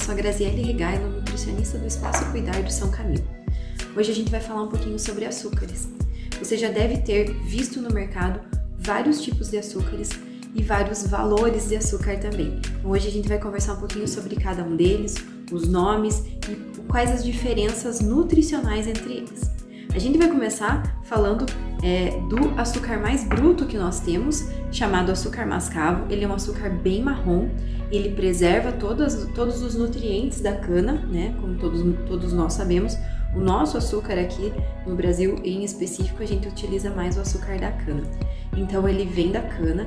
sou a Graziele Rigailo, nutricionista do Espaço Cuidar do São Camilo. Hoje a gente vai falar um pouquinho sobre açúcares. Você já deve ter visto no mercado vários tipos de açúcares e vários valores de açúcar também. Então, hoje a gente vai conversar um pouquinho sobre cada um deles, os nomes e quais as diferenças nutricionais entre eles. A gente vai começar falando do açúcar mais bruto que nós temos, chamado açúcar mascavo. Ele é um açúcar bem marrom, ele preserva todos os nutrientes da cana, né? Como todos nós sabemos, o nosso açúcar aqui no Brasil, em específico, a gente utiliza mais o açúcar da cana. Então ele vem da cana,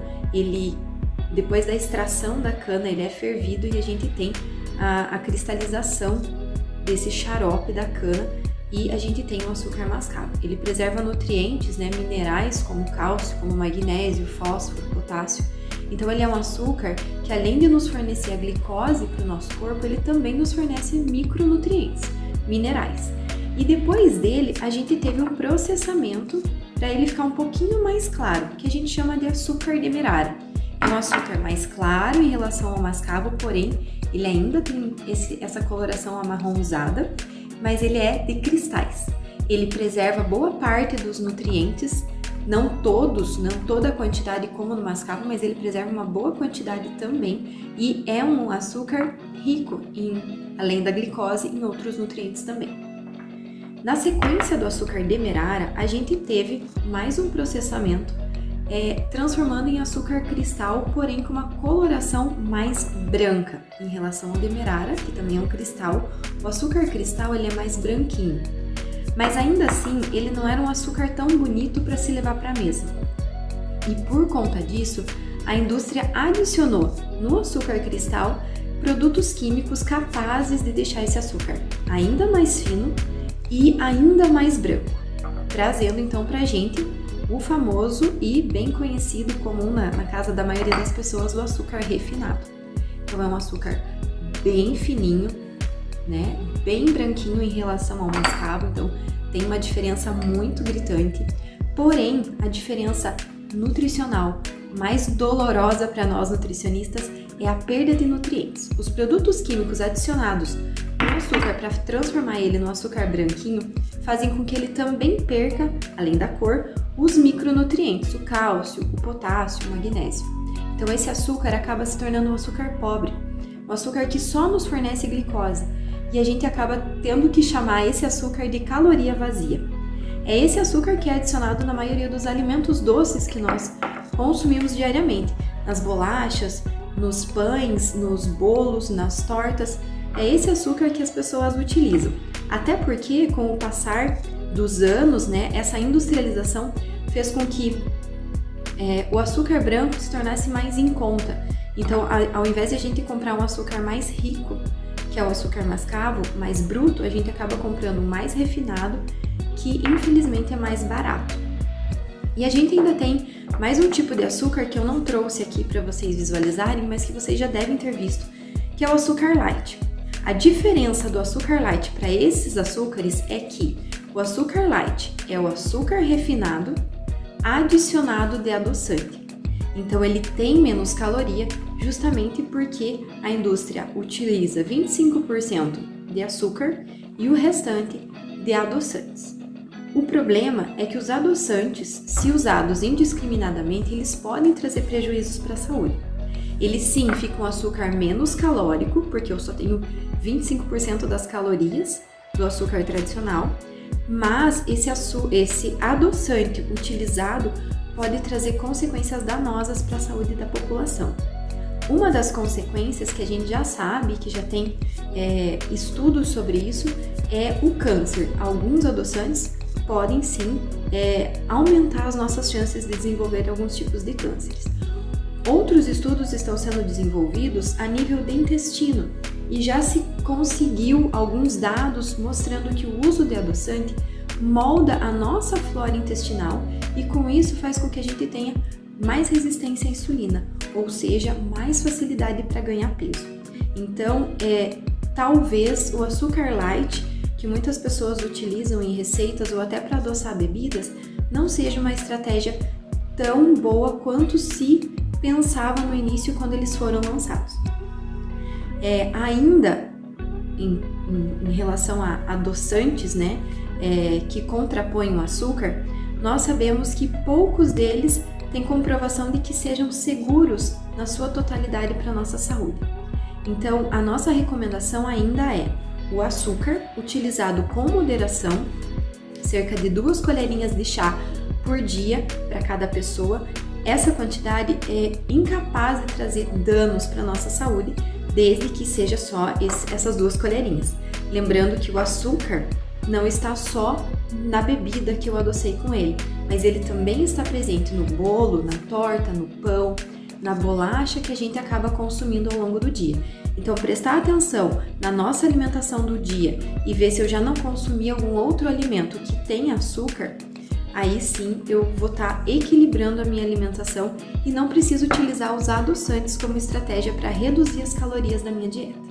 depois da extração da cana, ele é fervido e a gente tem a cristalização desse xarope da cana e a gente tem o açúcar mascavo. Ele preserva nutrientes, né, minerais como cálcio, como magnésio, fósforo, potássio. Então ele é um açúcar que, além de nos fornecer a glicose para o nosso corpo, ele também nos fornece micronutrientes, minerais. E depois dele, a gente teve um processamento para ele ficar um pouquinho mais claro, que a gente chama de açúcar demerara. É um açúcar mais claro em relação ao mascavo, porém ele ainda tem essa coloração amarronzada, mas ele é de cristais. Ele preserva boa parte dos nutrientes, não toda a quantidade como no mascavo, mas ele preserva uma boa quantidade também e é um açúcar rico além da glicose, em outros nutrientes também. Na sequência do açúcar demerara, a gente teve mais um processamento transformando em açúcar cristal, porém com uma coloração mais branca em relação ao demerara, que também é um cristal. O açúcar cristal ele é mais branquinho, mas ainda assim ele não era um açúcar tão bonito para se levar para a mesa. E por conta disso, a indústria adicionou no açúcar cristal produtos químicos capazes de deixar esse açúcar ainda mais fino e ainda mais branco, trazendo então para a gente o famoso e bem conhecido, comum na casa da maioria das pessoas, o açúcar refinado. Então é um açúcar bem fininho, né? Bem branquinho em relação ao mascavo, então tem uma diferença muito gritante. Porém, a diferença nutricional mais dolorosa para nós nutricionistas é a perda de nutrientes. Os produtos químicos adicionados no açúcar para transformar ele no açúcar branquinho fazem com que ele também perca, além da cor, os micronutrientes, o cálcio, o potássio, o magnésio. Então esse açúcar acaba se tornando um açúcar pobre, um açúcar que só nos fornece glicose, e a gente acaba tendo que chamar esse açúcar de caloria vazia. É esse açúcar que é adicionado na maioria dos alimentos doces que nós consumimos diariamente, nas bolachas, nos pães, nos bolos, nas tortas. É esse açúcar que as pessoas utilizam. Até porque, com o passar dos anos, né, essa industrialização fez com que o açúcar branco se tornasse mais em conta. Então, ao invés de a gente comprar um açúcar mais rico, que é o açúcar mascavo, mais bruto, a gente acaba comprando um mais refinado, que infelizmente é mais barato. E a gente ainda tem mais um tipo de açúcar que eu não trouxe aqui para vocês visualizarem, mas que vocês já devem ter visto, que é o açúcar light. A diferença do açúcar light para esses açúcares é que o açúcar light é o açúcar refinado adicionado de adoçante. Então ele tem menos caloria justamente porque a indústria utiliza 25% de açúcar e o restante de adoçantes. O problema é que os adoçantes, se usados indiscriminadamente, eles podem trazer prejuízos para a saúde. Eles sim ficam açúcar menos calórico, porque eu só tenho 25% das calorias do açúcar tradicional, mas esse adoçante utilizado pode trazer consequências danosas para a saúde da população. Uma das consequências que a gente já sabe, que já tem estudos sobre isso, é o câncer. Alguns adoçantes podem sim aumentar as nossas chances de desenvolver alguns tipos de cânceres. Outros estudos estão sendo desenvolvidos a nível de intestino e já se conseguiu alguns dados mostrando que o uso de adoçante molda a nossa flora intestinal e com isso faz com que a gente tenha mais resistência à insulina, ou seja, mais facilidade para ganhar peso. Então, talvez o açúcar light, que muitas pessoas utilizam em receitas ou até para adoçar bebidas, não seja uma estratégia tão boa quanto se pensava no início quando eles foram lançados. Ainda em relação a adoçantes, né, que contrapõem o açúcar, nós sabemos que poucos deles têm comprovação de que sejam seguros na sua totalidade para a nossa saúde. Então, a nossa recomendação ainda é o açúcar utilizado com moderação, cerca de 2 colherinhas de chá por dia para cada pessoa. Essa quantidade é incapaz de trazer danos para a nossa saúde, desde que seja só essas 2 colherinhas. Lembrando que o açúcar não está só na bebida que eu adocei com ele, mas ele também está presente no bolo, na torta, no pão, na bolacha que a gente acaba consumindo ao longo do dia. Então, prestar atenção na nossa alimentação do dia e ver se eu já não consumi algum outro alimento que tenha açúcar, aí sim eu vou estar equilibrando a minha alimentação e não preciso utilizar os adoçantes como estratégia para reduzir as calorias da minha dieta.